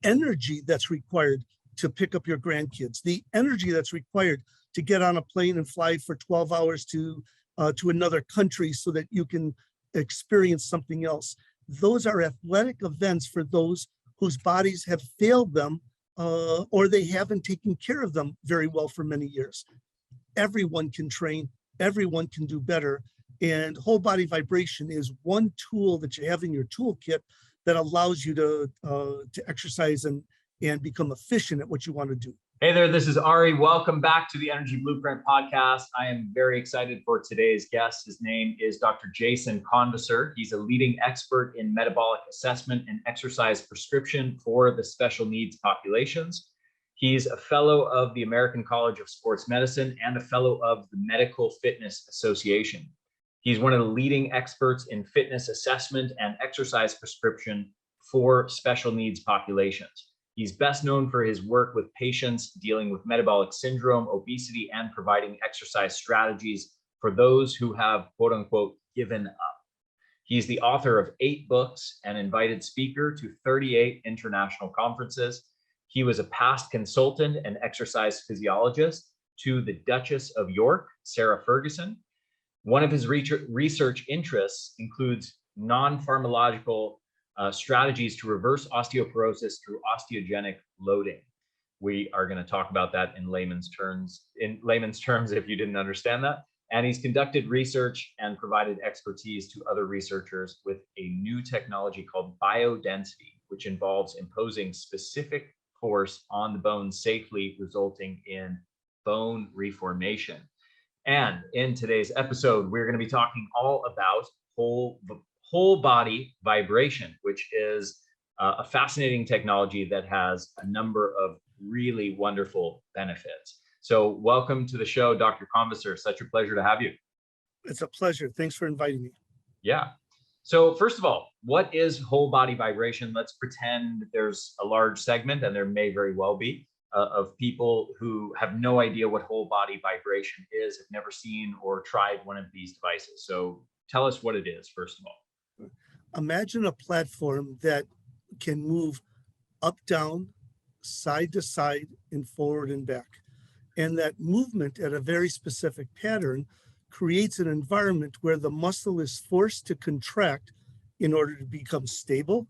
energy that's required to pick up your grandkids, the energy that's required to get on a plane and fly for 12 hours to another country so that you can experience something else. Those are athletic events for those whose bodies have failed them or they haven't taken care of them very well for many years. Everyone can train, everyone can do better. And whole body vibration is one tool that you have in your toolkit that allows you to exercise and become efficient at what you want to do. Hey there, this is Ari. Welcome back to the Energy Blueprint podcast. I am very excited for today's guest. His name is Dr. Jason Convisor. He's a leading expert in metabolic assessment and exercise prescription for the special needs populations. He's a fellow of the American College of Sports Medicine and a fellow of the Medical Fitness Association. He's one of the leading experts in fitness assessment and exercise prescription for special needs populations. He's best known for his work with patients dealing with metabolic syndrome, obesity, and providing exercise strategies for those who have, quote unquote, given up. He's the author of 8 books and invited speaker to 38 international conferences. He was a past consultant and exercise physiologist to the Duchess of York, Sarah Ferguson. One of his research interests includes non-pharmacological strategies to reverse osteoporosis through osteogenic loading. We are going to talk about that in layman's terms, if you didn't understand that. And he's conducted research and provided expertise to other researchers with a new technology called biodensity, which involves imposing specific force on the bone safely, resulting in bone reformation. And in today's episode, we're going to be talking all about whole body vibration, which is a fascinating technology that has a number of really wonderful benefits. So welcome to the show, Dr. Convisor. Such a pleasure to have you. It's a pleasure. Thanks for inviting me. Yeah. So first of all, what is whole body vibration? Let's pretend there's a large segment, and there may very well be, of people who have no idea what whole body vibration is, have never seen or tried one of these devices. So tell us what it is, first of all. Imagine a platform that can move up, down, side to side, and forward and back. And that movement at a very specific pattern creates an environment where the muscle is forced to contract in order to become stable,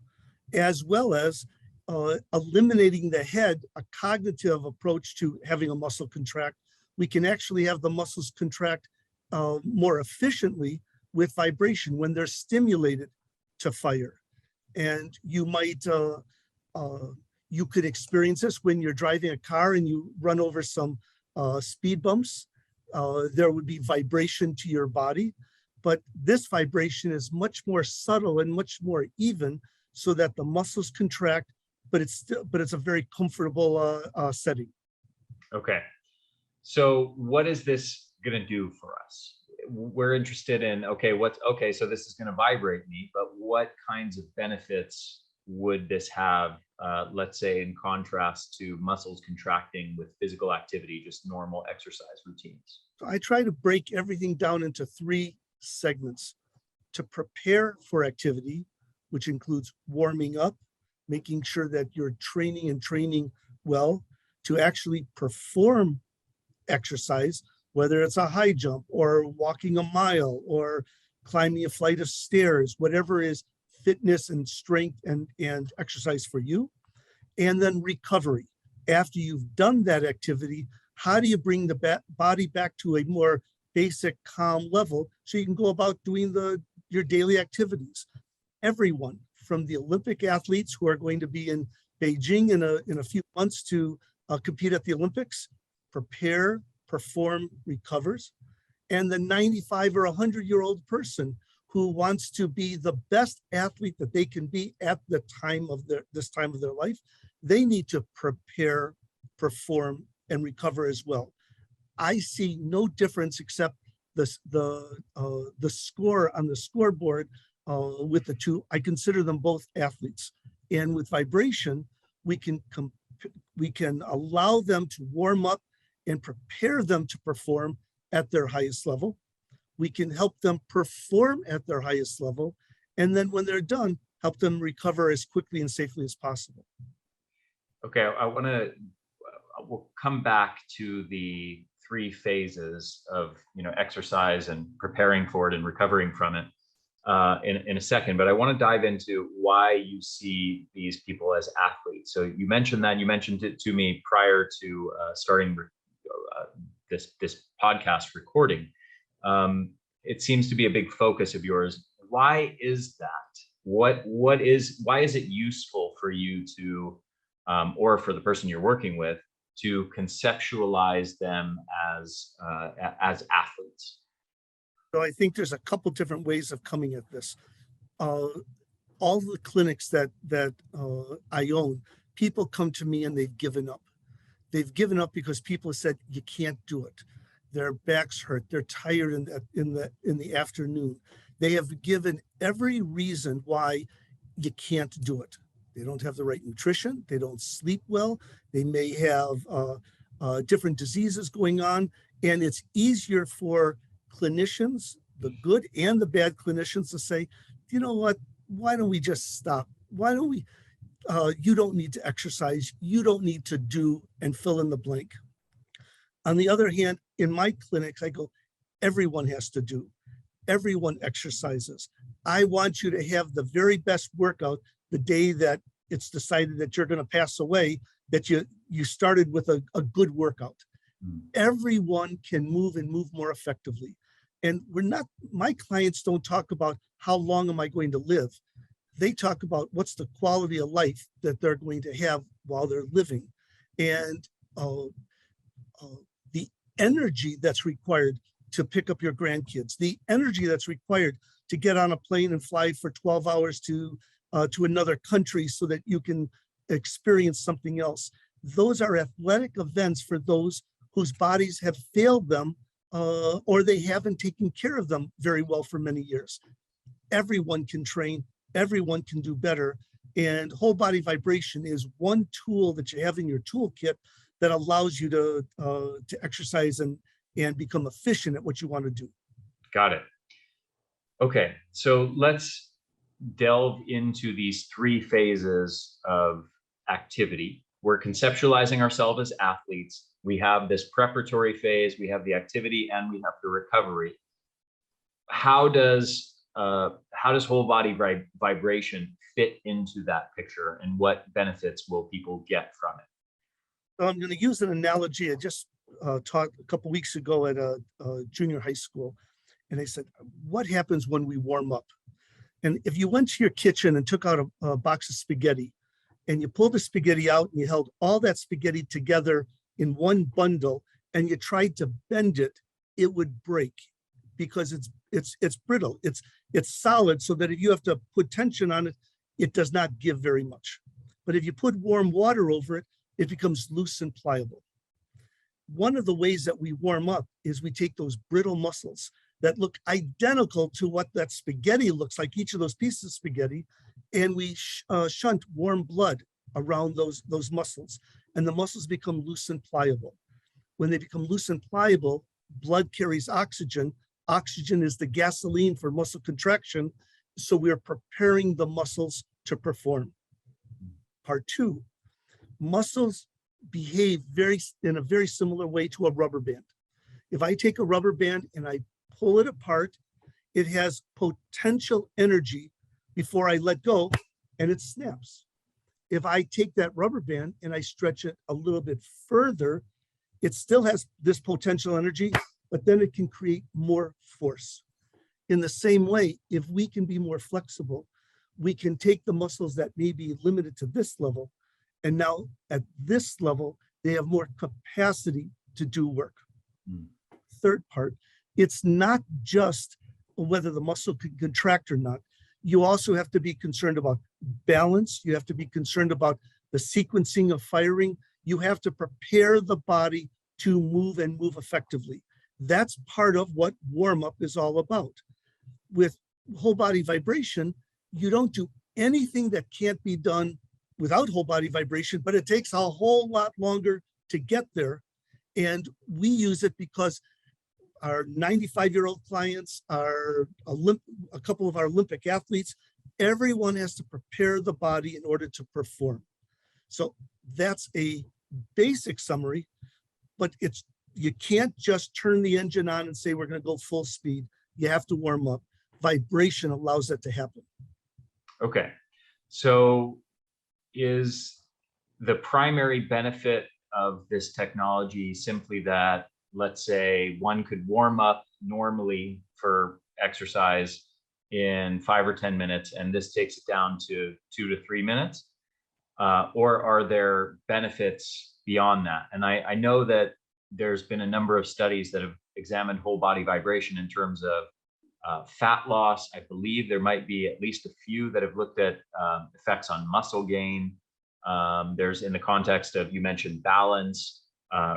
as well as eliminating the head, a cognitive approach to having a muscle contract. We can actually have the muscles contract more efficiently with vibration when they're stimulated to fire. And you might, you could experience this when you're driving a car and you run over some speed bumps. There would be vibration to your body, but this vibration is much more subtle and much more even, so that the muscles contract, but it's a very comfortable setting. Okay. So what is this going to do for us? We're interested in, so this is going to vibrate me, but what kinds of benefits would this have, let's say, in contrast to muscles contracting with physical activity, just normal exercise routines? So I try to break everything down into 3 segments: to prepare for activity, which includes warming up, making sure that you're training well, to actually perform exercise, whether it's a high jump or walking a mile or climbing a flight of stairs, whatever is fitness and strength and exercise for you. And then recovery. After you've done that activity, how do you bring the body back to a more basic calm level so you can go about doing your daily activities? Everyone, from the Olympic athletes who are going to be in Beijing in a few months to compete at the Olympics, prepare, perform, recovers, and the 95 or 100-year-old person who wants to be the best athlete that they can be at the time of this time of their life, they need to prepare, perform, and recover as well. I see no difference except the score on the scoreboard with the two. I consider them both athletes. And with vibration, we can allow them to warm up and prepare them to perform at their highest level. We can help them perform at their highest level. And then when they're done, help them recover as quickly and safely as possible. Okay, I want to. We'll come back to the three phases of exercise and preparing for it and recovering from it in a second. But I want to dive into why you see these people as athletes. So you mentioned that. You mentioned it to me prior to starting this podcast recording. It seems to be a big focus of yours. Why is that? Why is it useful for you to or for the person you're working with to conceptualize them as athletes? So I think there's a couple different ways of coming at this. All the clinics that I own, people come to me and they've given up. They've given up because people have said you can't do it. Their backs hurt. They're tired in the afternoon. They have given every reason why you can't do it. They don't have the right nutrition. They don't sleep well. They may have different diseases going on. And it's easier for clinicians, the good and the bad clinicians, to say, you know what, why don't we just stop? Why don't we, you don't need to exercise. You don't need to do and fill in the blank. On the other hand, in my clinics, I go, everyone has to do. Everyone exercises. I want you to have the very best workout the day that it's decided that you're going to pass away, that you started with a good workout. Everyone can move and move more effectively. And my clients don't talk about how long am I going to live. They talk about what's the quality of life that they're going to have while they're living. And the energy that's required to pick up your grandkids, the energy that's required to get on a plane and fly for 12 hours to another country so that you can experience something else. Those are athletic events for those whose bodies have failed them or they haven't taken care of them very well for many years. Everyone can train, everyone can do better. And whole body vibration is one tool that you have in your toolkit that allows you to exercise and become efficient at what you want to do. Got it. Okay, so let's delve into these three phases of activity. We're conceptualizing ourselves as athletes. We have this preparatory phase, we have the activity, and we have the recovery. How does whole body vibration fit into that picture, and what benefits will people get from it? So I'm going to use an analogy I just taught a couple of weeks ago at a junior high school. And I said, what happens when we warm up? And if you went to your kitchen and took out a box of spaghetti and you pulled the spaghetti out and you held all that spaghetti together in one bundle and you tried to bend it, it would break because it's brittle. It's solid, so that if you have to put tension on it, it does not give very much. But if you put warm water over it, it becomes loose and pliable. One of the ways that we warm up is we take those brittle muscles that look identical to what that spaghetti looks like, each of those pieces of spaghetti, and we shunt warm blood around those muscles, and the muscles become loose and pliable. When they become loose and pliable, blood carries oxygen. Oxygen is the gasoline for muscle contraction, so we are preparing the muscles to perform. Part two, muscles behave in a very similar way to a rubber band. If I take a rubber band and I pull it apart, it has potential energy before I let go, and it snaps. If I take that rubber band and I stretch it a little bit further, it still has this potential energy, but then it can create more force. In the same way, if we can be more flexible, we can take the muscles that may be limited to this level, and now at this level, they have more capacity to do work. Third part, it's not just whether the muscle can contract or not. You also have to be concerned about balance. You have to be concerned about the sequencing of firing. You have to prepare the body to move and move effectively. That's part of what warm-up is all about. With whole body vibration, you don't do anything that can't be done without whole body vibration, but it takes a whole lot longer to get there. And we use it because our 95-year-old clients, a couple of our Olympic athletes, everyone has to prepare the body in order to perform. So that's a basic summary, but you can't just turn the engine on and say, we're going to go full speed. You have to warm up. Vibration allows that to happen. Okay. So is the primary benefit of this technology simply that, let's say, one could warm up normally for exercise in 5 or 10 minutes, and this takes it down to 2 to 3 minutes? Or are there benefits beyond that? And I know that there's been a number of studies that have examined whole body vibration in terms of fat loss. I believe there might be at least a few that have looked at effects on muscle gain. There's, in the context of, you mentioned balance,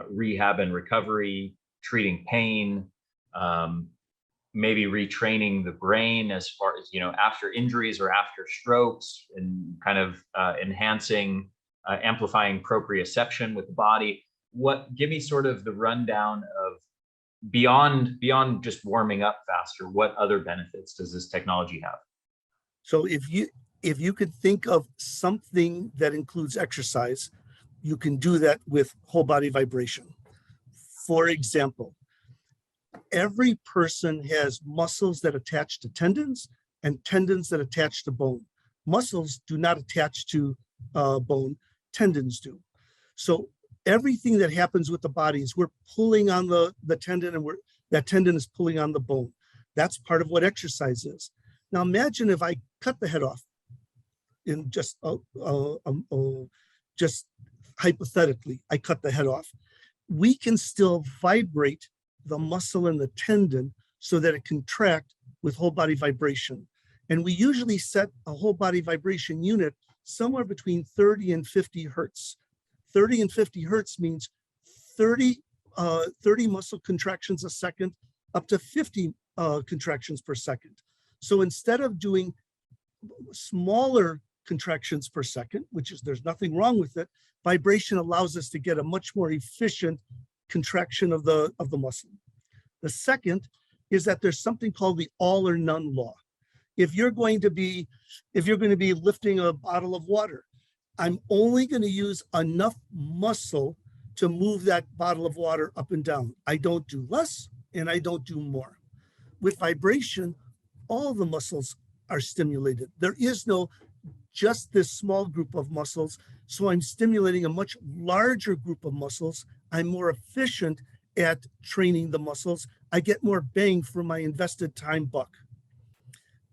rehab and recovery, treating pain, maybe retraining the brain as far as, after injuries or after strokes, and kind of enhancing, amplifying proprioception with the body. Give me sort of the rundown of, beyond just warming up faster, what other benefits does this technology have? So if you could think of something that includes exercise, you can do that with whole body vibration. For example, every person has muscles that attach to tendons and tendons that attach to bone. Muscles do not attach to bone, tendons do. So everything that happens with the body is we're pulling on the tendon, and that tendon is pulling on the bone. That's part of what exercise is. Now imagine if I cut the head off, in just hypothetically, I cut the head off. We can still vibrate the muscle and the tendon so that it contract with whole body vibration. And we usually set a whole body vibration unit somewhere between 30 and 50 hertz. 30 and 50 hertz means 30 muscle contractions a second, up to 50 contractions per second. So instead of doing smaller contractions per second, there's nothing wrong with it, vibration allows us to get a much more efficient contraction of the muscle. The second is that there's something called the all or none law. If you're going to be lifting a bottle of water, I'm only going to use enough muscle to move that bottle of water up and down. I don't do less and I don't do more. With vibration, all the muscles are stimulated. There is no just this small group of muscles. So I'm stimulating a much larger group of muscles. I'm more efficient at training the muscles. I get more bang for my invested time buck.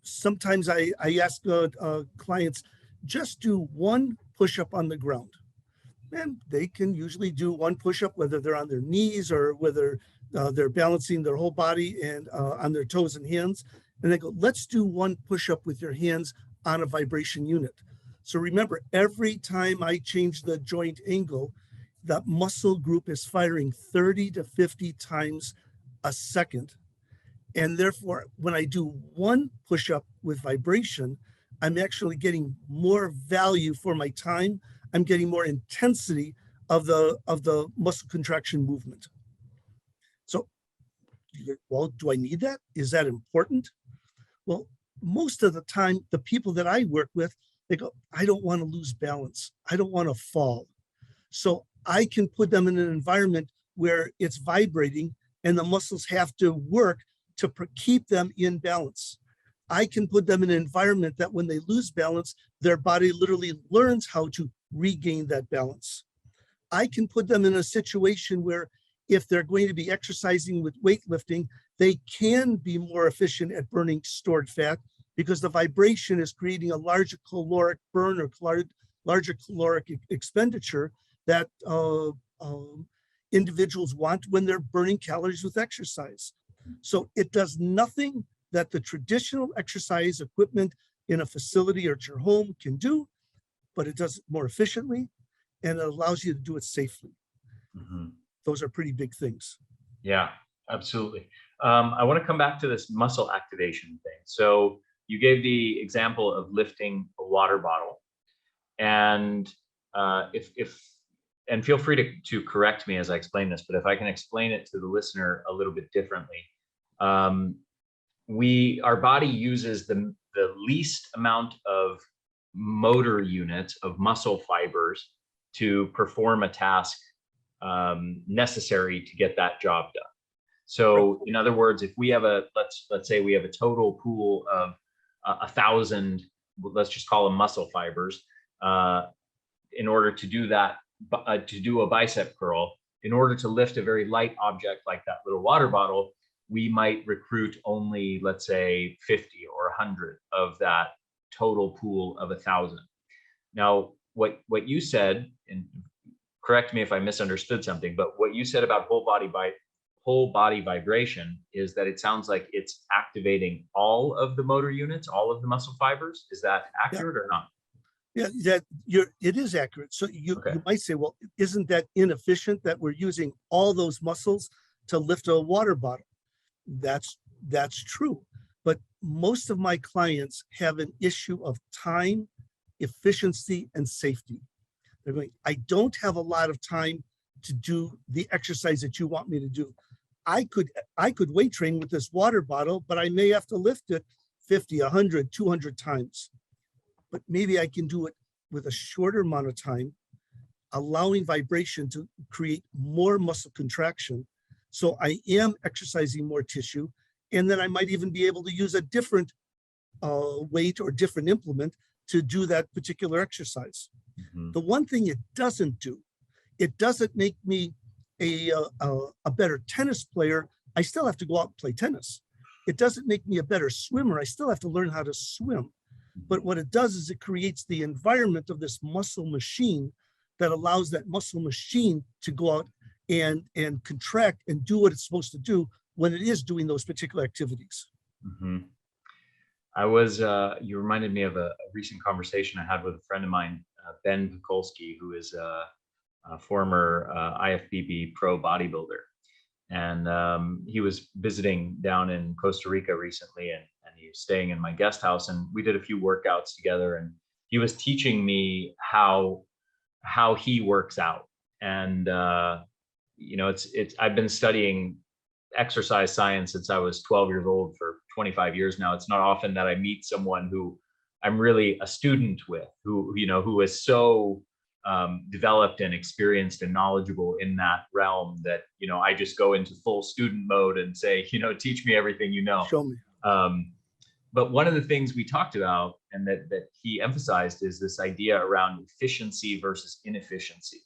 Sometimes I ask clients, just do one push-up on the ground. And they can usually do one push-up, whether they're on their knees or whether they're balancing their whole body and on their toes and hands. And they go, let's do one push-up with your hands on a vibration unit. So remember, every time I change the joint angle, that muscle group is firing 30 to 50 times a second. And therefore, when I do one push-up with vibration, I'm actually getting more value for my time. I'm getting more intensity of the muscle contraction movement. So, well, do I need that? Is that important? Well, most of the time, the people that I work with, they go, I don't want to lose balance. I don't want to fall. So I can put them in an environment where it's vibrating and the muscles have to work to keep them in balance. I can put them in an environment that when they lose balance, their body literally learns how to regain that balance. I can put them in a situation where if they're going to be exercising with weightlifting, they can be more efficient at burning stored fat because the vibration is creating a larger caloric burn or larger caloric expenditure that individuals want when they're burning calories with exercise. So it does nothing that the traditional exercise equipment in a facility or at your home can do, but it does it more efficiently and it allows you to do it safely. Mm-hmm. Those are pretty big things. Yeah, absolutely. I want to come back to this muscle activation thing. So you gave the example of lifting a water bottle, and and feel free to correct me as I explain this, but if I can explain it to the listener a little bit differently, our body uses the least amount of motor units of muscle fibers to perform a task necessary to get that job done. So in other words, if we have let's say we have a total pool of 1,000, let's just call them muscle fibers, in order to do that, to do a bicep curl, in order to lift a very light object like that little water bottle, we might recruit only, let's say, 50 or 100 of that total pool of 1,000. Now, what you said, and correct me if I misunderstood something, but what you said about whole body vibration is that it sounds like it's activating all of the motor units, all of the muscle fibers. Is that accurate or not? Yeah, it is accurate. So you might say, well, isn't that inefficient that we're using all those muscles to lift a water bottle? That's true. But most of my clients have an issue of time, efficiency, and safety. They're going, I don't have a lot of time to do the exercise that you want me to do. I could weight train with this water bottle, but I may have to lift it 50, 100, 200 times. But maybe I can do it with a shorter amount of time, allowing vibration to create more muscle contraction. So I am exercising more tissue, and then I might even be able to use a different weight or different implement to do that particular exercise. Mm-hmm. The one thing it doesn't do, it doesn't make me a better tennis player. I still have to go out and play tennis. It doesn't make me a better swimmer. I still have to learn how to swim. But what it does is it creates the environment of this muscle machine that allows that muscle machine to go out and contract and do what it's supposed to do when it is doing those particular activities. Mm-hmm. You reminded me of a recent conversation I had with a friend of mine, Ben Pekulski, who is a former IFBB pro bodybuilder. And he was visiting down in Costa Rica recently, and he was staying in my guest house, and we did a few workouts together, and he was teaching me how he works out. And I've been studying exercise science since I was 12 years old for 25 years now. It's not often that I meet someone who I'm really a student with, who is so developed and experienced and knowledgeable in that realm that, I just go into full student mode and say, teach me everything you know. Show me. But one of the things we talked about and that he emphasized is this idea around efficiency versus inefficiency.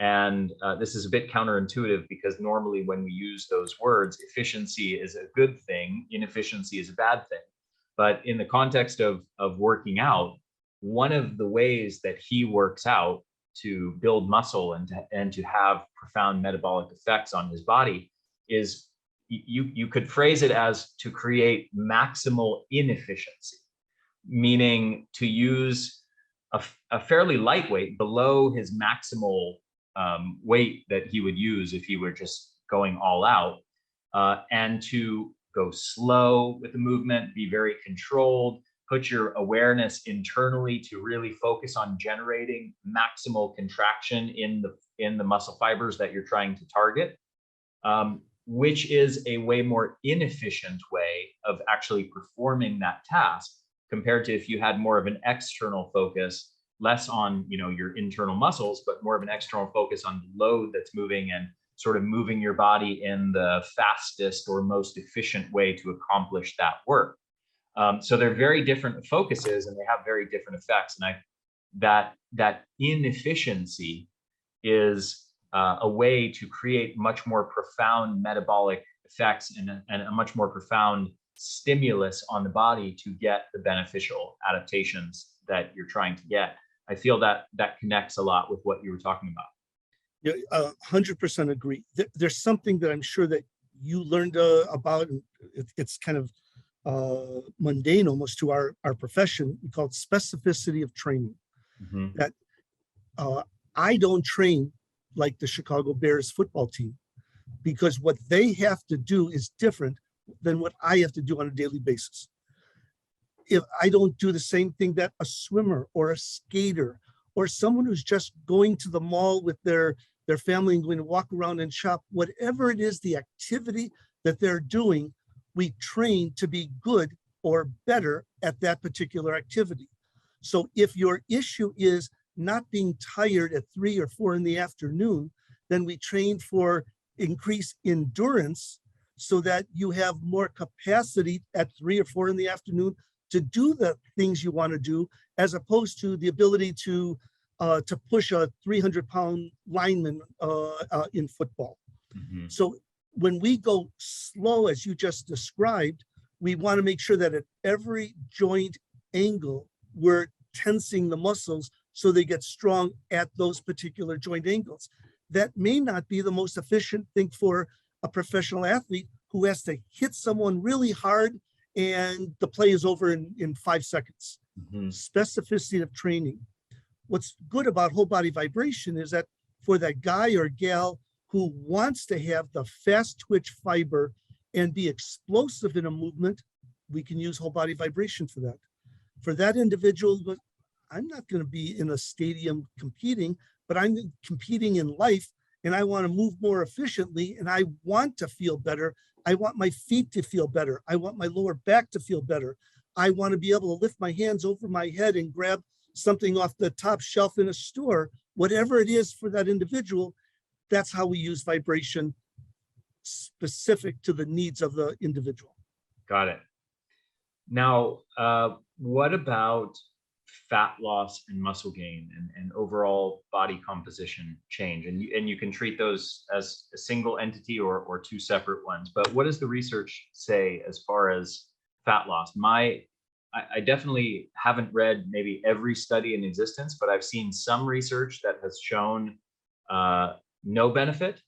And this is a bit counterintuitive because normally when we use those words, efficiency is a good thing, inefficiency is a bad thing. But in the context of working out, one of the ways that he works out to build muscle and to have profound metabolic effects on his body is you could phrase it as to create maximal inefficiency, meaning to use a fairly lightweight below his maximal weight that he would use if he were just going all out, and to go slow with the movement, be very controlled, put your awareness internally to really focus on generating maximal contraction in the muscle fibers that you're trying to target, which is a way more inefficient way of actually performing that task compared to if you had more of an external focus, less on your internal muscles, but more of an external focus on the load that's moving and sort of moving your body in the fastest or most efficient way to accomplish that work. So they're very different focuses and they have very different effects. And that inefficiency is a way to create much more profound metabolic effects and a much more profound stimulus on the body to get the beneficial adaptations that you're trying to get. I feel that connects a lot with what you were talking about. Yeah, 100% agree. There's something that I'm sure that you learned about, and it's kind of mundane almost to our profession. We call it specificity of training. Mm-hmm. That I don't train like the Chicago Bears football team because what they have to do is different than what I have to do on a daily basis. If I don't do the same thing that a swimmer or a skater or someone who's just going to the mall with their family and going to walk around and shop, whatever it is, the activity that they're doing, we train to be good or better at that particular activity. So if your issue is not being tired at 3 or 4 in the afternoon, then we train for increased endurance so that you have more capacity at 3 or 4 in the afternoon to do the things you want to do, as opposed to the ability to push a 300-pound lineman in football. Mhm. So when we go slow, as you just described, we want to make sure that at every joint angle, we're tensing the muscles so they get strong at those particular joint angles. That may not be the most efficient thing for a professional athlete who has to hit someone really hard and the play is over in 5 seconds. Mhm. Specificity of training. What's good about whole body vibration is that for that guy or gal who wants to have the fast twitch fiber and be explosive in a movement, we can use whole body vibration for that. For that individual, but I'm not going to be in a stadium competing, but I'm competing in life and I want to move more efficiently and I want to feel better. I want my feet to feel better. I want my lower back to feel better. I want to be able to lift my hands over my head and grab something off the top shelf in a store. Whatever it is for that individual, that's how we use vibration specific to the needs of the individual. Got it. Now, what about fat loss and muscle gain and overall body composition change? And you can treat those as a single entity or two separate ones. But what does the research say as far as fat loss? I definitely haven't read maybe every study in existence, but I've seen some research that has shown no benefit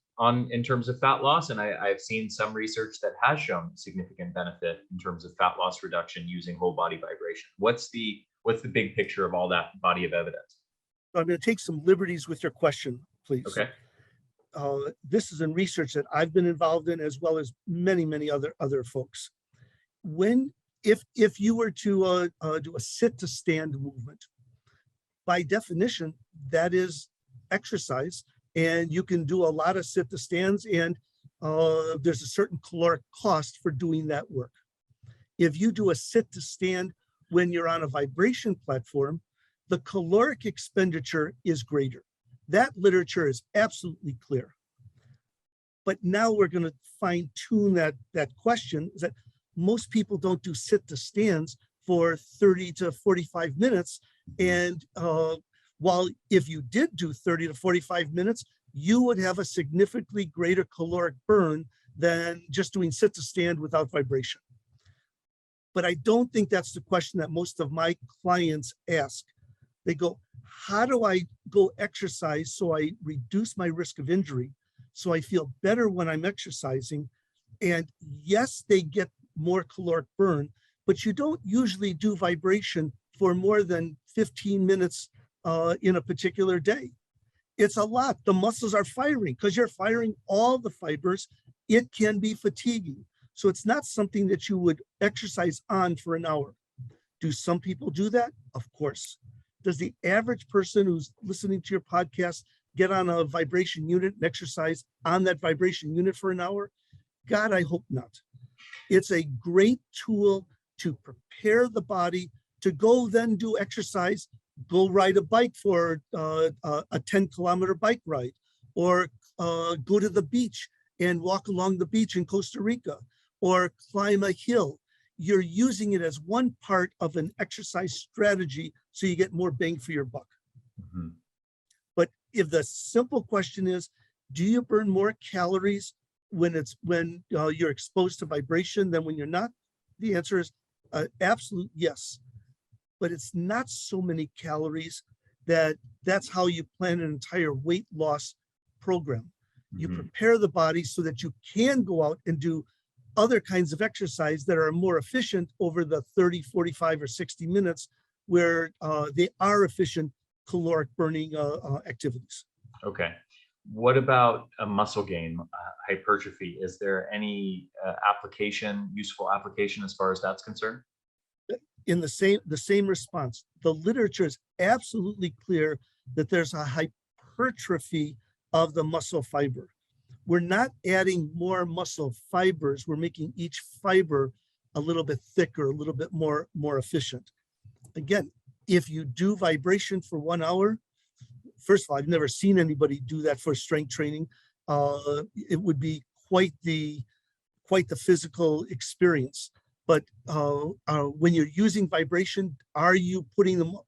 in terms of fat loss. And I've seen some research that has shown significant benefit in terms of fat loss reduction using whole body vibration. What's the big picture of all that body of evidence? I'm going to take some liberties with your question, please. Okay. This is in research that I've been involved in, as well as many other folks. If you were to do a sit to stand movement, by definition, that is exercise, and you can do a lot of sit to stands, and there's a certain caloric cost for doing that work. If you do a sit to stand when you're on a vibration platform, the caloric expenditure is greater. That literature is absolutely clear. But now we're going to fine tune that question, is that most people don't do sit to stands for 30 to 45 minutes. And while if you did do 30 to 45 minutes, you would have a significantly greater caloric burn than just doing sit to stand without vibration. But I don't think that's the question that most of my clients ask. They go, how do I go exercise so I reduce my risk of injury, so I feel better when I'm exercising? And yes, they get more caloric burn, but you don't usually do vibration for more than 15 minutes in a particular day. It's a lot. The muscles are firing because you're firing all the fibers. It can be fatiguing. So it's not something that you would exercise on for an hour. Do some people do that? Of course. Does the average person who's listening to your podcast get on a vibration unit and exercise on that vibration unit for an hour? God, I hope not. It's a great tool to prepare the body to go then do exercise, go ride a bike for a 10-kilometer bike ride, or go to the beach and walk along the beach in Costa Rica, or climb a hill. You're using it as one part of an exercise strategy so you get more bang for your buck. Mm-hmm. But if the simple question is, do you burn more calories when you're exposed to vibration than when you're not? The answer is absolute yes. But it's not so many calories that's how you plan an entire weight loss program. You prepare the body so that you can go out and do other kinds of exercise that are more efficient over the 30, 45, or 60 minutes where they are efficient caloric burning activities. Okay. What about a muscle gain, hypertrophy? Is there any useful application as far as that's concerned? In the same response, the literature is absolutely clear that there's a hypertrophy of the muscle fiber. We're not adding more muscle fibers. We're making each fiber a little bit thicker, a little bit more efficient. Again, if you do vibration for 1 hour, first of all, I've never seen anybody do that for strength training. It would be quite the physical experience. But when you're using vibration, are you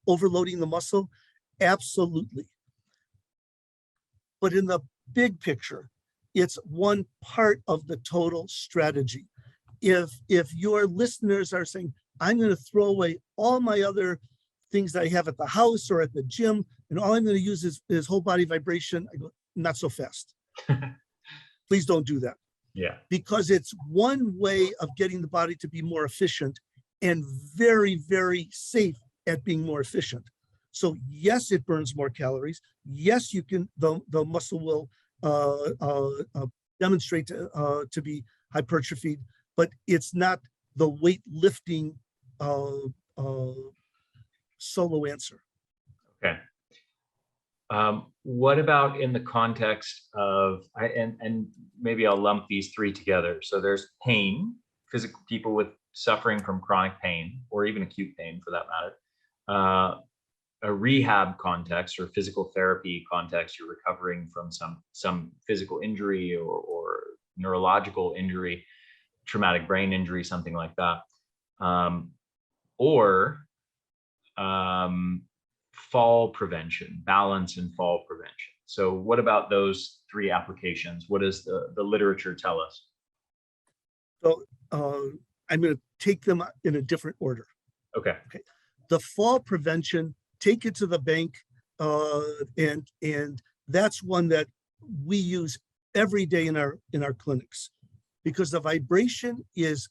overloading the muscle? Absolutely. But in the big picture, it's one part of the total strategy. If your listeners are saying, I'm going to throw away all my other things that I have at the house or at the gym, and all I'm going to use is whole body vibration, I go, not so fast. Please don't do that. Yeah. Because it's one way of getting the body to be more efficient and very, very safe at being more efficient. So yes, it burns more calories. Yes, you can, the muscle will demonstrate to be hypertrophied, but it's not the weightlifting solo answer. Okay. What about in the context of, and maybe I'll lump these three together. So there's pain, physical people with suffering from chronic pain or even acute pain for that matter. A rehab context or physical therapy context, you're recovering from some physical injury or neurological injury, traumatic brain injury, something like that. Or fall prevention, balance and fall prevention. So what about those three applications? What does the literature tell us? So I'm going to take them in a different order. Okay. The fall prevention, take it to the bank, and that's one that we use every day in our clinics, because the vibration is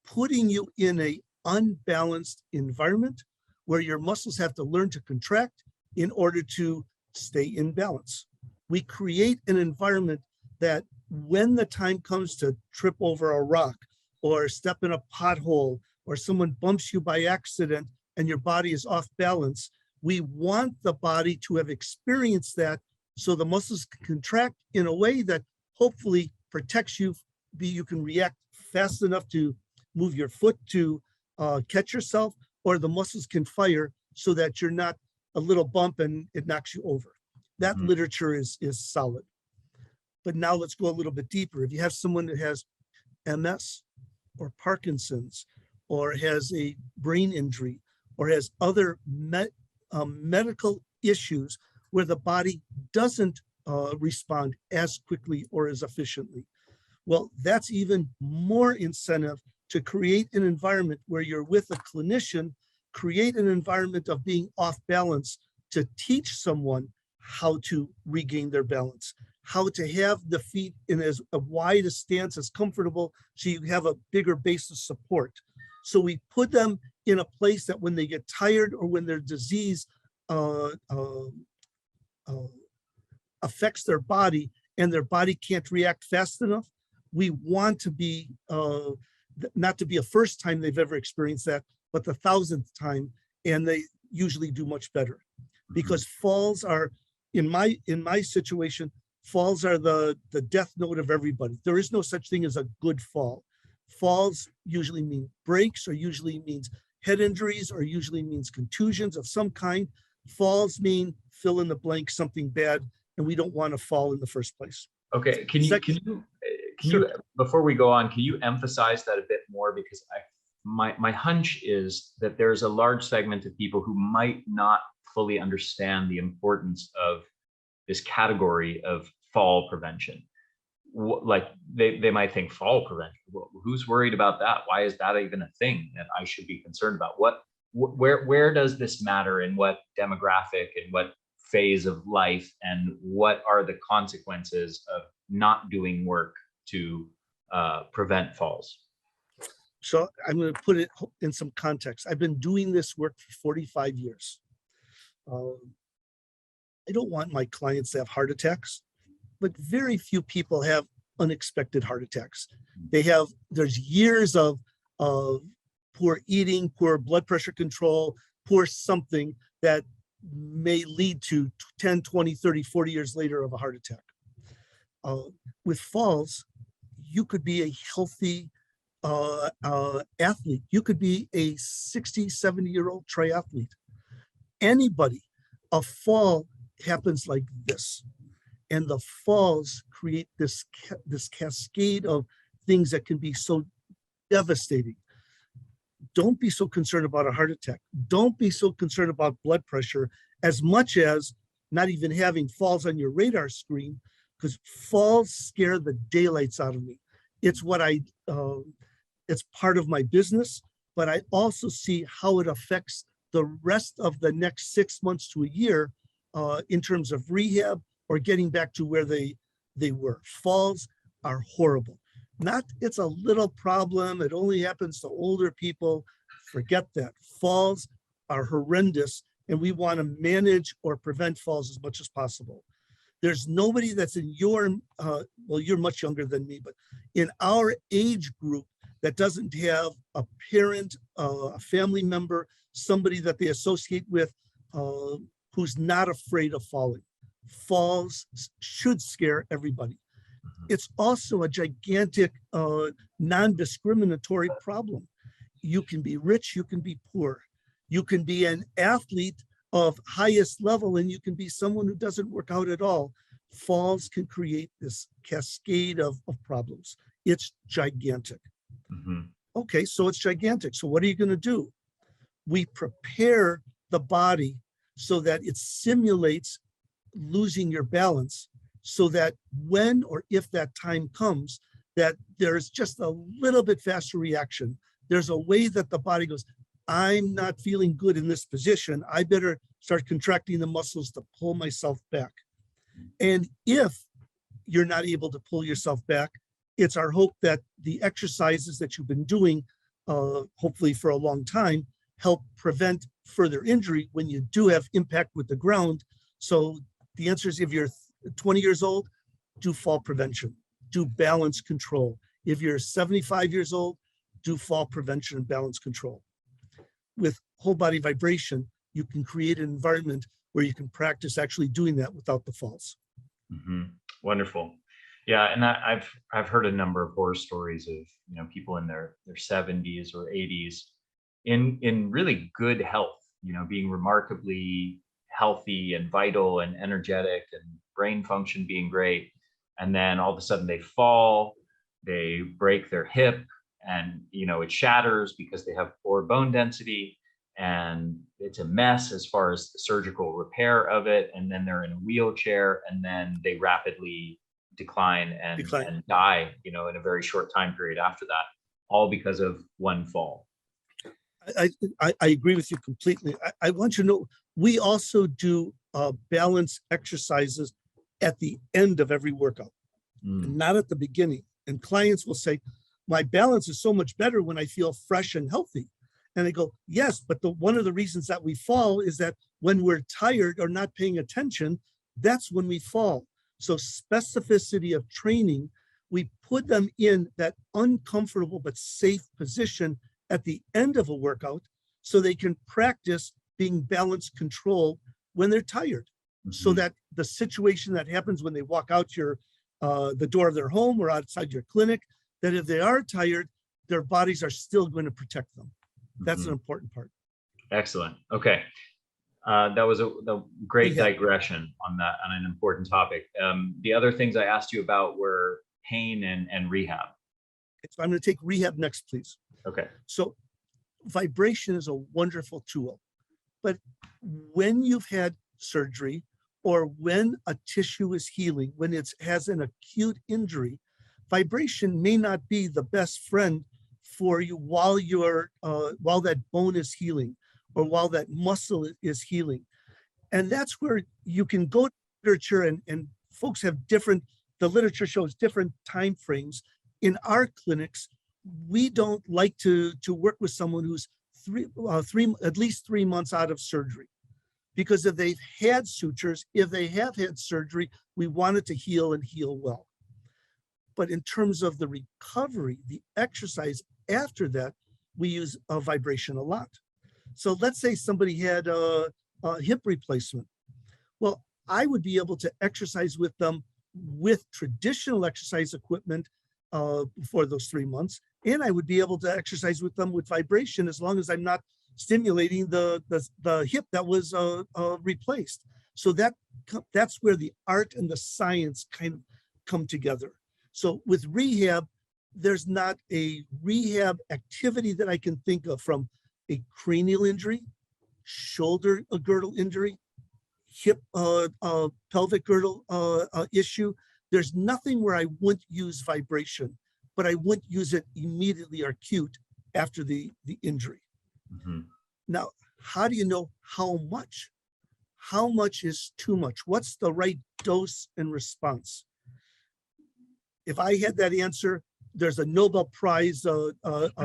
putting you in a unbalanced environment where your muscles have to learn to contract in order to stay in balance. We create an environment that when the time comes to trip over a rock or step in a pothole or someone bumps you by accident and your body is off balance, we want the body to have experienced that so the muscles can contract in a way that hopefully protects you. You can react fast enough to move your foot to catch yourself, or the muscles can fire so that you're not a little bump and it knocks you over. That literature is solid. But now let's go a little bit deeper. If you have someone that has MS or Parkinson's or has a brain injury or has other medical issues where the body doesn't respond as quickly or as efficiently, well, that's even more incentive to create an environment where you're with a clinician, create an environment of being off balance to teach someone how to regain their balance, how to have the feet in as wide a stance as comfortable so you have a bigger base of support. So we put them in a place that when they get tired or when their disease affects their body and their body can't react fast enough, we want to be not to be a first time they've ever experienced that, but the 1,000th time, and they usually do much better. Because falls are, in my situation, falls are the death note of everybody. There is no such thing as a good fall. Falls usually mean breaks, or usually means head injuries, or usually means contusions of some kind. Falls mean fill in the blank, something bad, and we don't want to fall in the first place. Okay, can you, before we go on, can you emphasize that a bit more? Because my hunch is that there's a large segment of people who might not fully understand the importance of this category of fall prevention. Like they might think fall prevention, well, who's worried about that? Why is that even a thing that I should be concerned about? Where does this matter, in what demographic and what phase of life, and what are the consequences of not doing work to prevent falls? So I'm going to put it in some context. I've been doing this work for 45 years. I don't want my clients to have heart attacks, but very few people have unexpected heart attacks. There's years of poor eating, poor blood pressure control, poor something that may lead to 10, 20, 30, 40 years later of a heart attack. With falls, you could be a healthy athlete. You could be a 60, 70-year-old triathlete. Anybody, a fall happens like this. And the falls create this cascade of things that can be so devastating. Don't be so concerned about a heart attack. Don't be so concerned about blood pressure as much as not even having falls on your radar screen, because falls scare the daylights out of me. It's it's part of my business, but I also see how it affects the rest of the next 6 months to a year in terms of rehab or getting back to where they were. Falls are horrible. Not it's a little problem, it only happens to older people. Forget that. Falls are horrendous, and we want to manage or prevent falls as much as possible. There's nobody that's in your, well, you're much younger than me, but in our age group that doesn't have a parent, a family member, somebody that they associate with who's not afraid of falling. Falls should scare everybody. It's also a gigantic non-discriminatory problem. You can be rich, you can be poor. You can be an athlete of highest level, and you can be someone who doesn't work out at all. Falls can create this cascade of problems. It's gigantic. Mm-hmm. Okay, so it's gigantic. So what are you going to do? We prepare the body so that it simulates losing your balance, so that when or if that time comes, that there's just a little bit faster reaction. There's a way that the body goes, I'm not feeling good in this position. I better start contracting the muscles to pull myself back. And if you're not able to pull yourself back, it's our hope that the exercises that you've been doing, hopefully for a long time, help prevent further injury when you do have impact with the ground. So the answer is, if you're 20 years old, do fall prevention, do balance control. If you're 75 years old, do fall prevention and balance control. With whole body vibration, you can create an environment where you can practice actually doing that without the falls. Mm-hmm. Wonderful. Yeah, and I've heard a number of horror stories of people in their 70s or 80s in really good health, being remarkably healthy and vital and energetic and brain function being great, and then all of a sudden they fall, they break their hip, and it shatters because they have poor bone density, and it's a mess as far as the surgical repair of it, and then they're in a wheelchair, and then they rapidly decline and die in a very short time period after that, all because of one fall. I agree with you completely. I want you to know, we also do balance exercises at the end of every workout, not at the beginning. And clients will say, my balance is so much better when I feel fresh and healthy. And I go, yes, but one of the reasons that we fall is that when we're tired or not paying attention, that's when we fall. So specificity of training, we put them in that uncomfortable but safe position at the end of a workout so they can practice being balance control when they're tired. Mm-hmm. So that the situation that happens when they walk out the door of their home or outside your clinic, that if they are tired, their bodies are still going to protect them. That's an important part. Excellent. Okay. That was a great digression on an important topic. The other things I asked you about were pain and rehab. So I'm going to take rehab next, please. Okay. So vibration is a wonderful tool, but when you've had surgery or when a tissue is healing, when it has an acute injury, vibration may not be the best friend for you while that bone is healing or while that muscle is healing. And that's where you can go to literature, and folks have the literature shows different time frames. In our clinics, we don't like to work with someone who's at least 3 months out of surgery, because if they've had sutures, if they have had surgery, we want it to heal and heal well. But in terms of the recovery, the exercise after that, we use vibration a lot. So let's say somebody had a hip replacement. Well, I would be able to exercise with them with traditional exercise equipment for those 3 months. And I would be able to exercise with them with vibration as long as I'm not stimulating the hip that was replaced. So that's where the art and the science kind of come together. So with rehab, there's not a rehab activity that I can think of, from a cranial injury, shoulder girdle injury, hip pelvic girdle issue. There's nothing where I wouldn't use vibration, but I wouldn't use it immediately or acute after the injury. Mhm. Now, how do you know how much? How much is too much? What's the right dose and response? If I had that answer, there's a Nobel Prize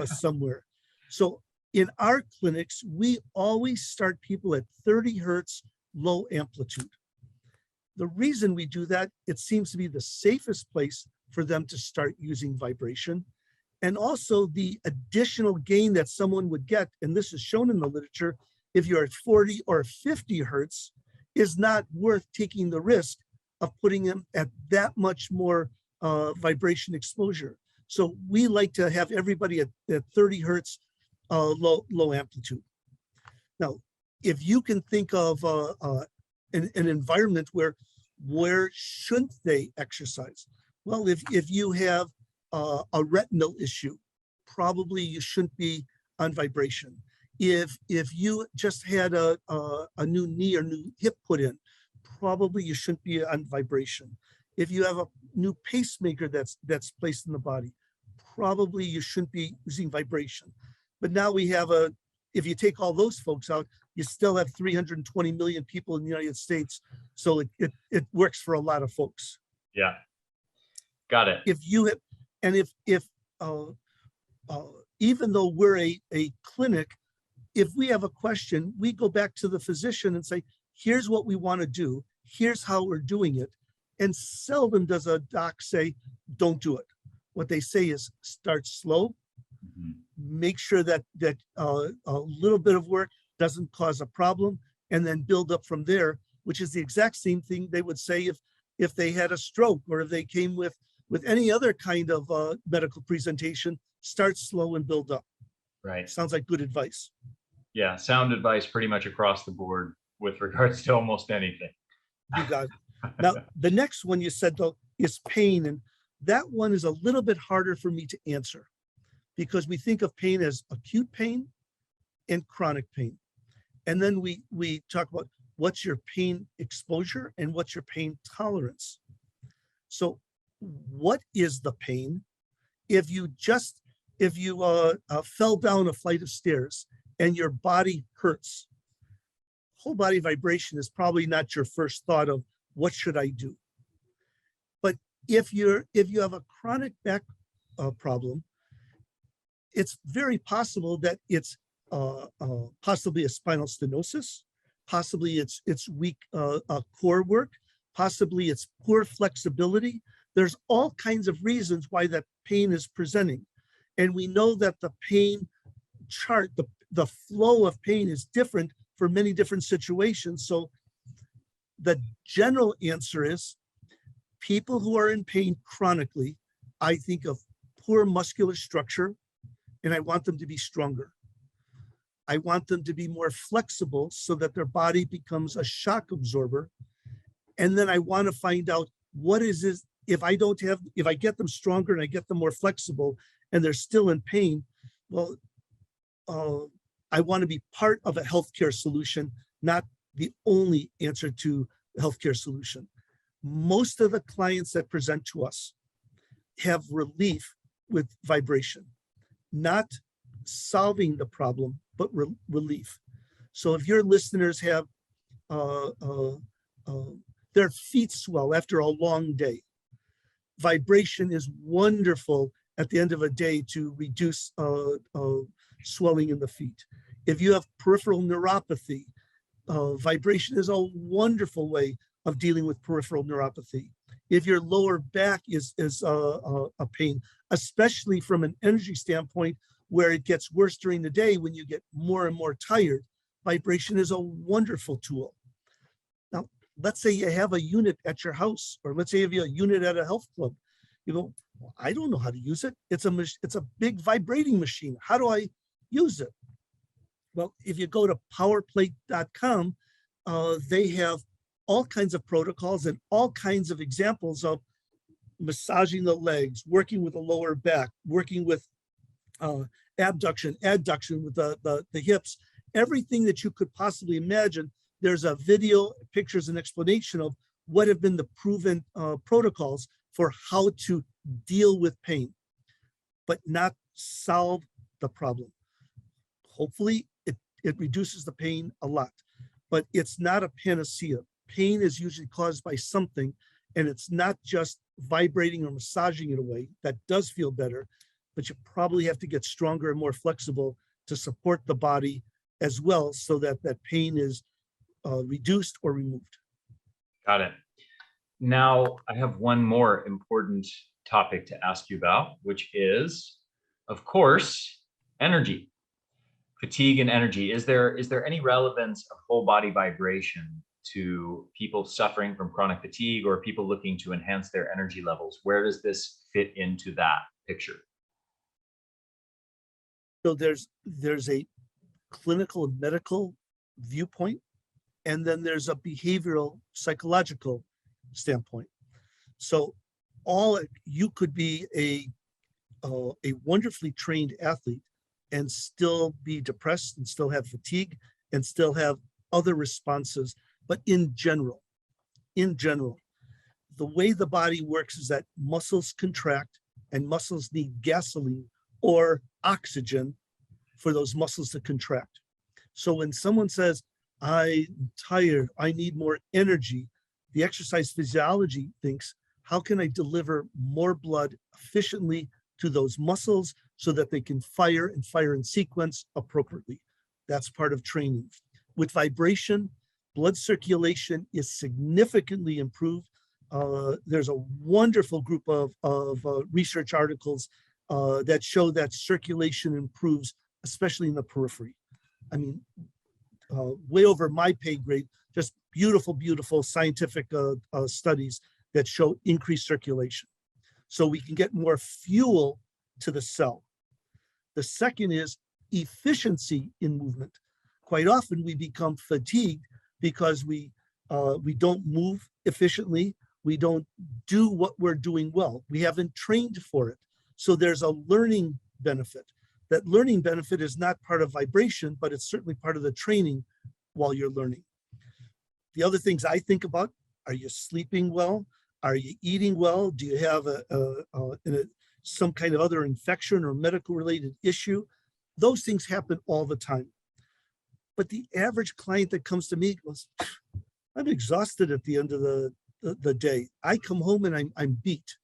somewhere. So in our clinics, we always start people at 30 hertz, low amplitude. The reason we do that, it seems to be the safest place for them to start using vibration. And also the additional gain that someone would get, and this is shown in the literature, if you're at 40 or 50 hertz, is not worth taking the risk of putting them at that much more vibration exposure. So we like to have everybody at 30 hertz, low amplitude. Now, if you can think of an environment where shouldn't they exercise? Well, if you have a retinal issue, probably you shouldn't be on vibration. If you just had a new knee or new hip put in, probably you shouldn't be on vibration. If you have a new pacemaker that's placed in the body, probably you shouldn't be using vibration. But now we have if you take all those folks out, you still have 320 million people in the United States. So it works for a lot of folks. Yeah, got it. If you have, and if even though we're a clinic, if we have a question, we go back to the physician and say, here's what we want to do. Here's how we're doing it. And seldom does a doc say, don't do it. What they say is start slow, Mhm. make sure that a little bit of work doesn't cause a problem, and then build up from there, which is the exact same thing they would say if they had a stroke, or if they came with any other kind of medical presentation. Start slow and build up. Right. Sounds like good advice. Yeah, sound advice pretty much across the board with regards to almost anything. You got it. Now, the next one you said, though, is pain. And that one is a little bit harder for me to answer, because we think of pain as acute pain and chronic pain. And then we talk about what's your pain exposure and what's your pain tolerance. So what is the pain? If you fell down a flight of stairs and your body hurts, whole body vibration is probably not your first thought of what should I do. But if you have a chronic back problem, it's very possible that it's possibly a spinal stenosis, possibly it's weak core work, possibly it's poor flexibility. There's all kinds of reasons why that pain is presenting. And we know that the pain chart, the flow of pain is different for many different situations. So the general answer is people who are in pain chronically, I think of poor muscular structure, and I want them to be stronger. I want them to be more flexible so that their body becomes a shock absorber. And then I want to find out what is this, if I get them stronger and I get them more flexible and they're still in pain, well, I want to be part of a healthcare solution, not the only answer to the healthcare solution. Most of the clients that present to us have relief with vibration, not solving the problem, but relief. So if your listeners have their feet swell after a long day, vibration is wonderful at the end of a day to reduce swelling in the feet. If you have peripheral neuropathy, vibration is a wonderful way of dealing with peripheral neuropathy. If your lower back is a pain, especially from an energy standpoint, where it gets worse during the day when you get more and more tired, vibration is a wonderful tool. Now, let's say you have a unit at your house, or let's say you have a unit at a health club. You go, well, I don't know how to use it. It's a big vibrating machine. How do I use it? Well, if you go to powerplate.com, they have all kinds of protocols and all kinds of examples of massaging the legs, working with the lower back, working with abduction, adduction with the hips, everything that you could possibly imagine. There's a video, pictures, and explanation of what have been the proven protocols for how to deal with pain, but not solve the problem. Hopefully, it reduces the pain a lot, but it's not a panacea. Pain is usually caused by something, and it's not just vibrating or massaging it away. That does feel better, but you probably have to get stronger and more flexible to support the body as well, so that that pain is reduced or removed. Got it. Now, I have one more important topic to ask you about, which is, of course, energy. Fatigue and energy. Is there any relevance of whole body vibration to people suffering from chronic fatigue or people looking to enhance their energy levels? Where does this fit into that picture? So there's a clinical and medical viewpoint, and then there's a behavioral psychological standpoint. So you could be a wonderfully trained athlete and still be depressed and still have fatigue and still have other responses. But in general, the way the body works is that muscles contract and muscles need gasoline or oxygen for those muscles to contract. So when someone says, I'm tired, I need more energy, the exercise physiology thinks, how can I deliver more blood efficiently to those muscles so that they can fire in sequence appropriately? That's part of training. With vibration, blood circulation is significantly improved. There's a wonderful group of research articles that show that circulation improves, especially in the periphery. I mean, way over my pay grade, just beautiful, beautiful scientific studies that show increased circulation. So we can get more fuel to the cell. The second is efficiency in movement. Quite often we become fatigued because we don't move efficiently. We don't do what we're doing well. We haven't trained for it. So there's a learning benefit. That learning benefit is not part of vibration, but it's certainly part of the training while you're learning. The other things I think about, are you sleeping well? Are you eating well? Do you have some kind of other infection or medical related issue? Those things happen all the time. But the average client that comes to me goes, I'm exhausted at the end of the day. I come home and I'm beat.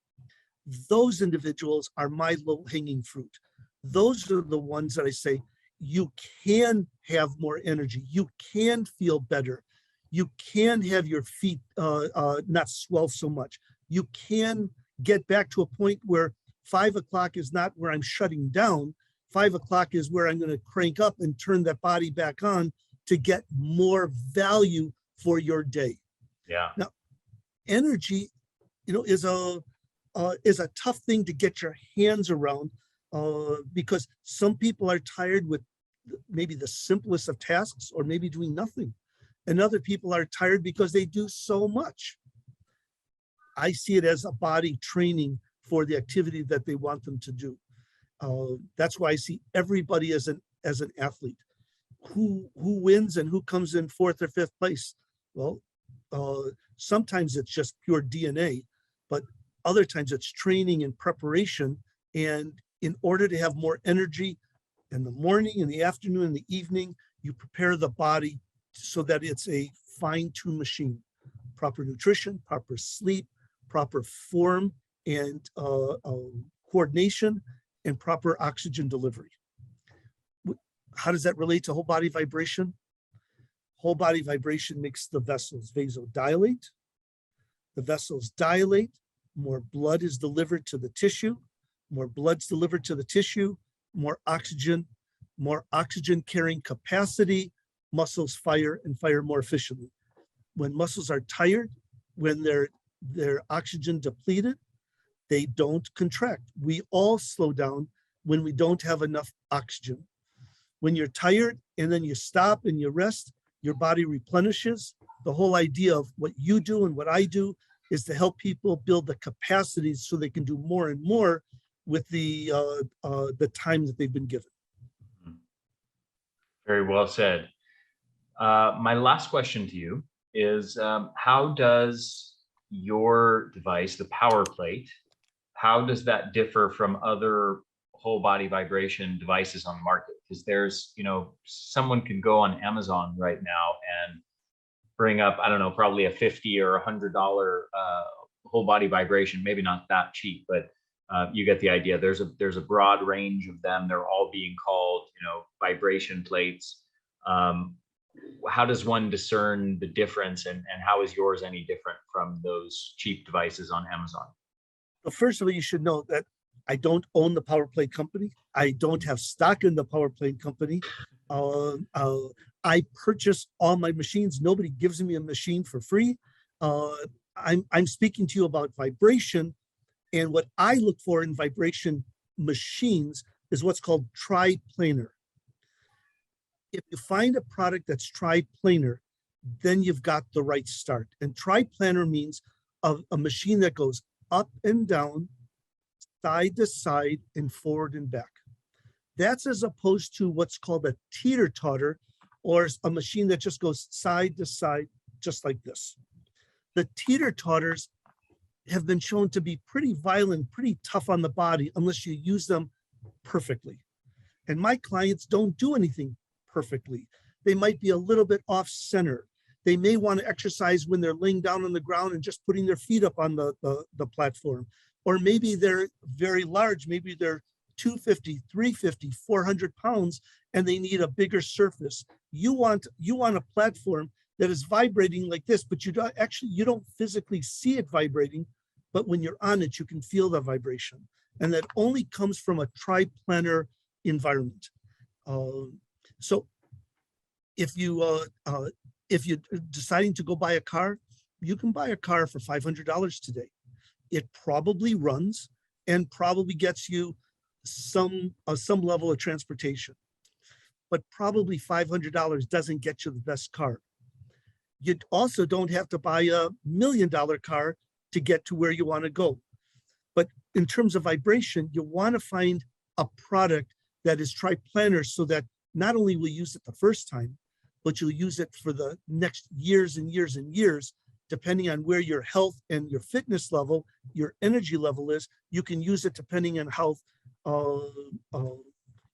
Those individuals are my low-hanging fruit. Those are the ones that I say, you can have more energy. You can feel better. You can have your feet not swell so much. You can get back to a point where 5 o'clock is not where I'm shutting down. 5 o'clock is where I'm going to crank up and turn that body back on to get more value for your day. Yeah. Now, energy, is a tough thing to get your hands around because some people are tired with maybe the simplest of tasks or maybe doing nothing. And other people are tired because they do so much. I see it as a body training for the activity that they want them to do. That's why I see everybody as an athlete. Who wins and who comes in 4th or 5th place? Well, sometimes it's just pure DNA, but other times it's training and preparation. And in order to have more energy in the morning, in the afternoon, in the evening, you prepare the body so that it's a fine-tuned machine. Proper nutrition, proper sleep, proper form and coordination, and proper oxygen delivery. How does that relate to whole body vibration? Whole body vibration makes the vessels vasodilate. The vessels dilate, more blood is delivered to the tissue. More blood's delivered to the tissue, more oxygen carrying capacity, muscles fire and fire more efficiently. When muscles are tired, when they're oxygen depleted, they don't contract. We all slow down when we don't have enough oxygen. When you're tired and then you stop and you rest, your body replenishes, the whole idea of what you do and what I do is to help people build the capacities so they can do more and more with the time that they've been given. Very well said. My last question to you is, how does your device, the Power Plate, how does that differ from other whole body vibration devices on the market? Because there's, someone can go on Amazon right now and bring up, I don't know, probably a $50 or $100 whole body vibration, maybe not that cheap, but you get the idea. There's a broad range of them. They're all being called, vibration plates. How does one discern the difference, and how is yours any different from those cheap devices on Amazon? Well, first of all, you should know that I don't own the Power Plate company. I don't have stock in the Power Plate company. I purchase all my machines. Nobody gives me a machine for free. I'm speaking to you about vibration, and what I look for in vibration machines is what's called triplanar. If you find a product that's triplanar, then you've got the right start. And triplanar means a machine that goes up and down, side to side, and forward and back. That's as opposed to what's called a teeter-totter, or a machine that just goes side to side, just like this. The teeter-totters have been shown to be pretty violent, pretty tough on the body, unless you use them perfectly. And my clients don't do anything perfectly. They might be a little bit off center. They may want to exercise when they're laying down on the ground and just putting their feet up on the platform. Or maybe they're very large. Maybe they're 250, 350, 400 pounds, and they need a bigger surface. You want a platform that is vibrating like this, but you don't physically see it vibrating, but when you're on it, you can feel the vibration. And that only comes from a triplanar environment. So if you're deciding to go buy a car, you can buy a car for $500 today. It probably runs and probably gets you some level of transportation, but probably $500 doesn't get you the best car. You also don't have to buy $1 million car to get to where you want to go. But in terms of vibration, you want to find a product that is triplanar, so that not only will you use it the first time, but you'll use it for the next years and years and years, depending on where your health and your fitness level, your energy level is. You can use it depending on how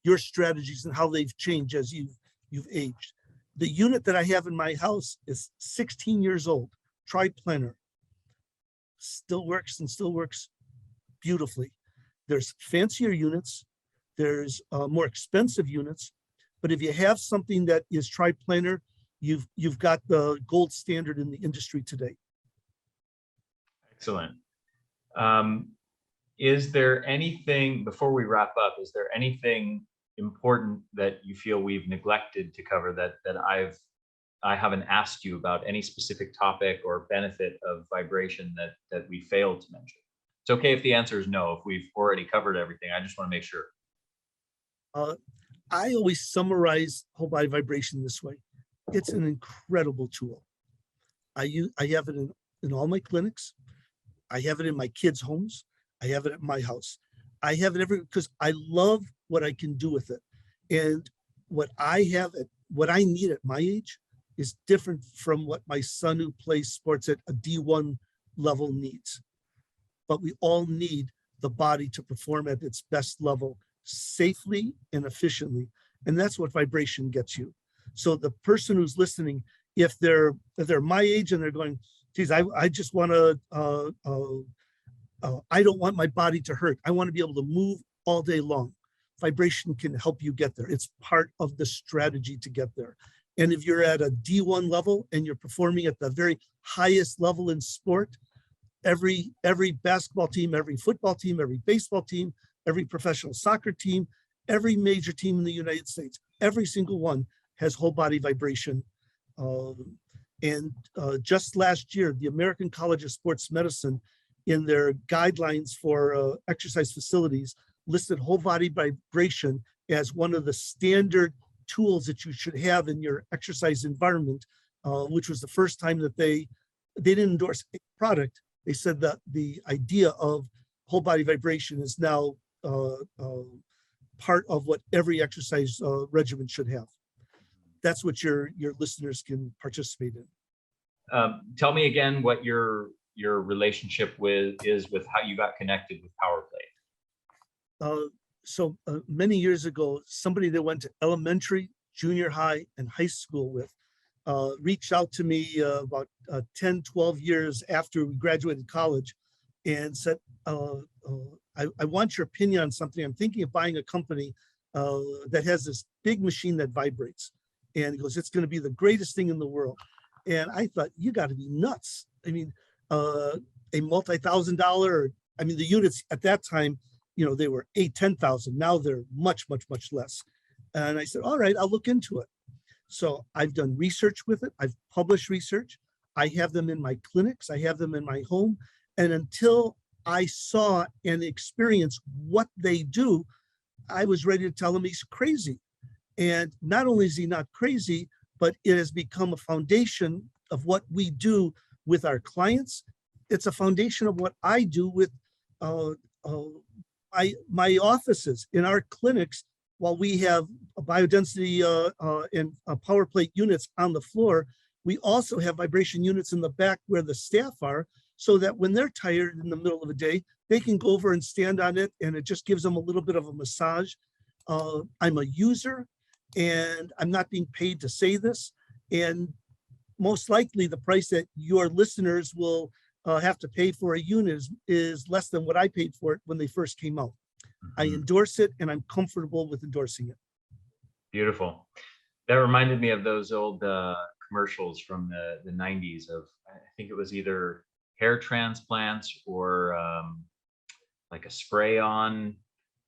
your strategies and how they've changed as you've aged. The unit that I have in my house is 16 years old, triplanar. Still works and still works beautifully. There's fancier units, there's more expensive units, but if you have something that is triplanar, you've got the gold standard in the industry today. Excellent. Is there anything, before we wrap up, is there anything important that you feel we've neglected to cover that I haven't asked you about, any specific topic or benefit of vibration that we failed to mention? It's okay if the answer is no, if we've already covered everything. I just want to make sure. I always summarize whole body vibration this way. It's an incredible tool. I have it in all my clinics. I have it in my kids' homes. I have it at my house. I have it everywhere because I love what I can do with it. And what I need at my age is different from what my son who plays sports at a D1 level needs. But we all need the body to perform at its best level safely and efficiently. And that's what vibration gets you. So the person who's listening, if they're my age and they're going, geez, I just want to, I don't want my body to hurt. I want to be able to move all day long. Vibration can help you get there. It's part of the strategy to get there. And if you're at a D1 level and you're performing at the very highest level in sport, every basketball team, every football team, every baseball team, every professional soccer team, every major team in the United States, every single one has whole body vibration. Just last year, the American College of Sports Medicine, in their guidelines for exercise facilities, listed whole body vibration as one of the standard tools that you should have in your exercise environment which was the first time that they didn't endorse a product. They said that the idea of whole body vibration is now part of what every exercise regimen should have. That's what your listeners can participate in. Tell me again what your relationship with how you got connected with PowerPlate. So many years ago, somebody that went to elementary, junior high, and high school with reached out to me about 10, 12 years after we graduated college and said, I want your opinion on something. I'm thinking of buying a company that has this big machine that vibrates. And he goes, it's going to be the greatest thing in the world. And I thought, you got to be nuts. I mean, a multi-$1,000, I mean, the units at that time, they were 8,000, 10,000. Now they're much, much, much less. And I said, all right, I'll look into it. So I've done research with it. I've published research. I have them in my clinics. I have them in my home. And until I saw and experienced what they do, I was ready to tell him he's crazy. And not only is he not crazy, but it has become a foundation of what we do with our clients. It's a foundation of what I do with my offices in our clinics. While we have a biodensity and power plate units on the floor, we also have vibration units in the back where the staff are, so that when they're tired in the middle of the day, they can go over and stand on it, and it just gives them a little bit of a massage. I'm a user, and I'm not being paid to say this. And most likely the price that your listeners will have to pay for a unit is less than what I paid for it when they first came out. I endorse it, and I'm comfortable with endorsing it. Beautiful. That reminded me of those old commercials from the 90s of, I think it was either hair transplants or like a spray on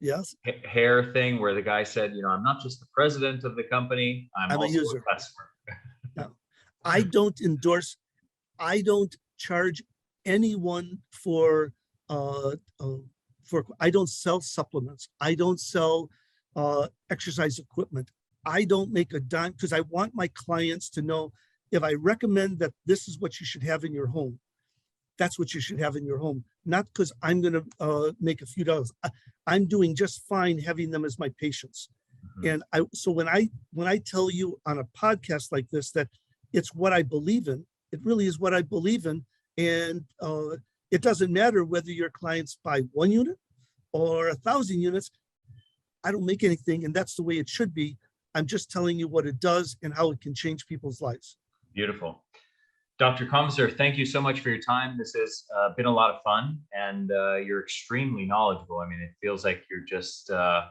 Yes, hair thing where the guy said, I'm not just the president of the company, I'm also a user. A customer. No, I don't endorse, I don't charge anyone for I don't sell supplements. I don't sell exercise equipment. I don't make a dime, because I want my clients to know, if I recommend that this is what you should have in your home, that's what you should have in your home. Not because I'm going to make a few dollars. I'm doing just fine having them as my patients. And so when I tell you on a podcast like this that it's what I believe in, it really is what I believe in. And it doesn't matter whether your clients buy 1 unit or 1,000 units. I don't make anything, and that's the way it should be. I'm just telling you what it does and how it can change people's lives. Beautiful. Dr. Conviser, thank you so much for your time. This has been a lot of fun, and you're extremely knowledgeable. I mean, it feels like you're just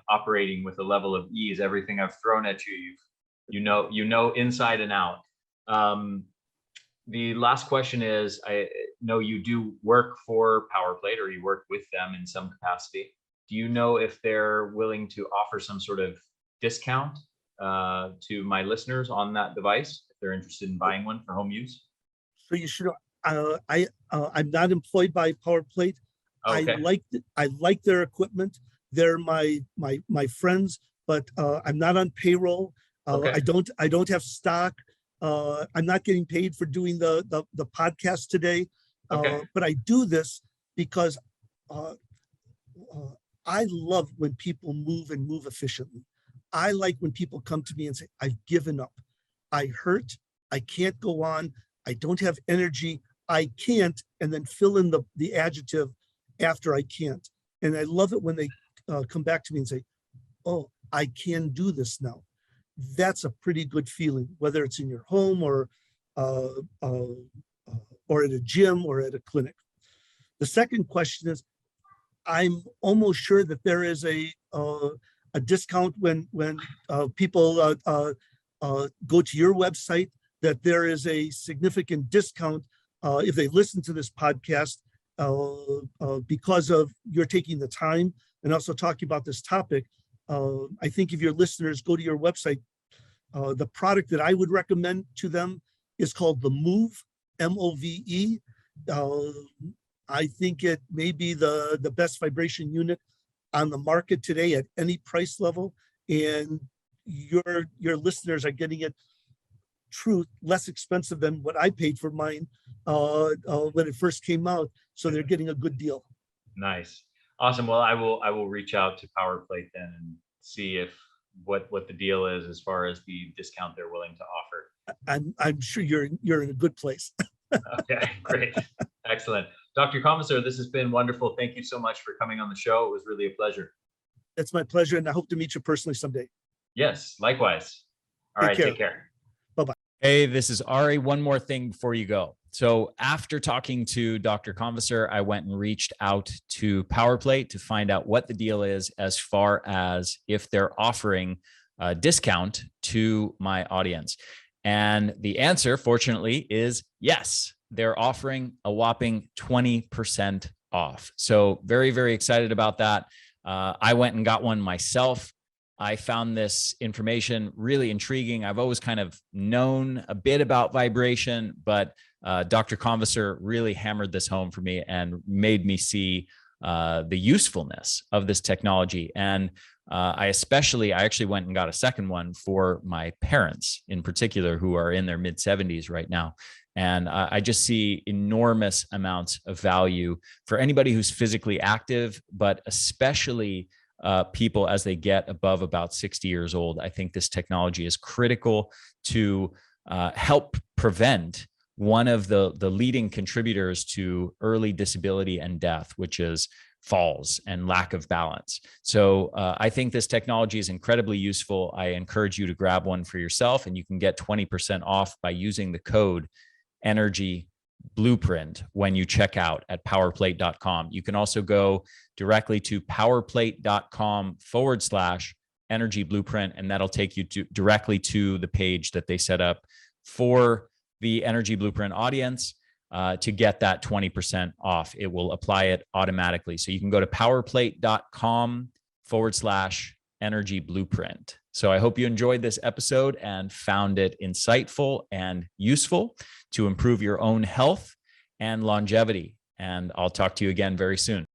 operating with a level of ease. Everything I've thrown at you, you know inside and out. The last question is, I know you do work for PowerPlate, or you work with them in some capacity. Do you know if they're willing to offer some sort of discount to my listeners on that device, if they're interested in buying one for home use? So you should. I'm not employed by PowerPlate. Okay. I like their equipment. They're my friends, but I'm not on payroll. Okay. I don't have stock. I'm not getting paid for doing the podcast today. Okay. But I do this because I love when people move and move efficiently. I like when people come to me and say, I've given up. I hurt. I can't go on. I don't have energy. I can't, and then fill in the adjective after I can't. And I love it when they come back to me and say, oh, I can do this now. That's a pretty good feeling, whether it's in your home or at a gym or at a clinic. The second question is, I'm almost sure that there is a discount when people go to your website, that there is a significant discount if they listen to this podcast because of you're taking the time and also talking about this topic. I think if your listeners go to your website, the product that I would recommend to them is called the Move, M-O-V-E. I think it may be the best vibration unit on the market today at any price level, and your listeners are getting it truth, less expensive than what I paid for mine when it first came out. So they're getting a good deal. Nice. Awesome. Well, I will reach out to PowerPlate then and see if what the deal is as far as the discount they're willing to offer. I'm sure you're in a good place. Okay, great. Excellent. Dr. Convisor, this has been wonderful. Thank you so much for coming on the show. It was really a pleasure. It's my pleasure, and I hope to meet you personally someday. Yes, likewise. All right, take care. Bye-bye. Hey, this is Ari. One more thing before you go. So after talking to Dr. Convisor, I went and reached out to PowerPlate to find out what the deal is as far as if they're offering a discount to my audience. And the answer, fortunately, is yes. They're offering a whopping 20% off. So very, very excited about that. I went and got one myself. I found this information really intriguing. I've always kind of known a bit about vibration, but Dr. Convisor really hammered this home for me and made me see the usefulness of this technology. And I actually went and got a second one for my parents in particular, who are in their mid 70s right now. And I just see enormous amounts of value for anybody who's physically active, but especially people as they get above about 60 years old. I think this technology is critical to help prevent one of the leading contributors to early disability and death, which is falls and lack of balance. So I think this technology is incredibly useful. I encourage you to grab one for yourself, and you can get 20% off by using the code Energy Blueprint when you check out at powerplate.com. You can also go directly to powerplate.com/energy blueprint, and that'll take you directly to the page that they set up for the Energy Blueprint audience to get that 20% off. It will apply it automatically. So you can go to powerplate.com/energy blueprint. So I hope you enjoyed this episode and found it insightful and useful to improve your own health and longevity. And I'll talk to you again very soon.